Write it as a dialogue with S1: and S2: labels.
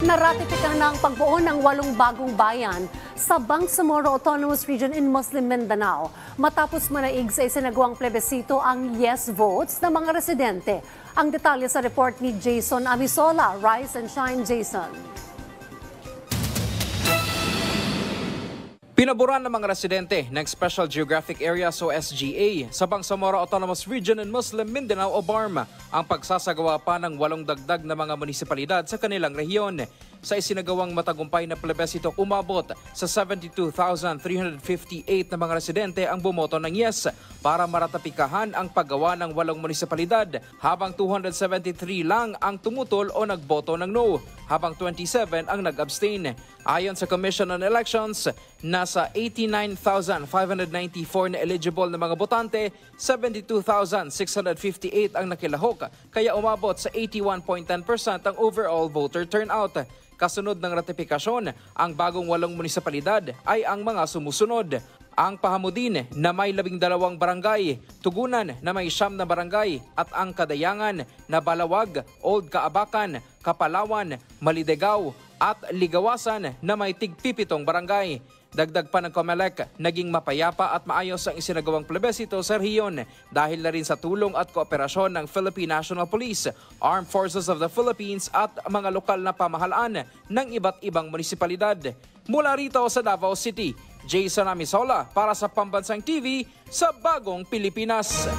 S1: Naratipikang na ang pagbuo ng 8 bagong bayan sa Bangsamoro Autonomous Region in Muslim Mindanao matapos manaig sa isinagawang plebisito ang yes votes ng mga residente. Ang detalye sa report ni Jason Amisola. Rise and shine, Jason.
S2: Pinaboran ng mga residente ng Special Geographic Areas o SGA sa Bangsamoro Autonomous Region in Muslim Mindanao o BARM ang pagsasagawa pa ng 8 dagdag na mga munisipalidad sa kanilang rehiyon. Sa isinagawang matagumpay na plebisito, umabot sa 72,358 na mga residente ang bumoto ng yes para maratapikahan ang paggawa ng 8 munisipalidad, habang 273 lang ang tumutol o nagboto ng no, habang 27 ang nag-abstain. Ayon sa Commission on Elections, nasa 89,594 na eligible na mga botante, 72,658 ang nakilahok, kaya umabot sa 81.10% ang overall voter turnout. Kasunod ng ratifikasyon, ang bagong 8 munisipalidad ay ang mga sumusunod. Ang Pahamudin na may 12 barangay, Tugunan na may 9 na barangay, at ang Kadayangan na Balawag, Old Kaabakan, Kapalawan, Malidegaw at Ligawasan na may tig-7 barangay. Dagdag pa ng COMELEC, naging mapayapa at maayos ang isinagawang plebisito sa rehiyon dahil na rin sa tulong at kooperasyon ng Philippine National Police, Armed Forces of the Philippines at mga lokal na pamahalaan ng iba't ibang munisipalidad. Mula rito sa Davao City, Jason Amisola para sa Pambansang TV sa Bagong Pilipinas.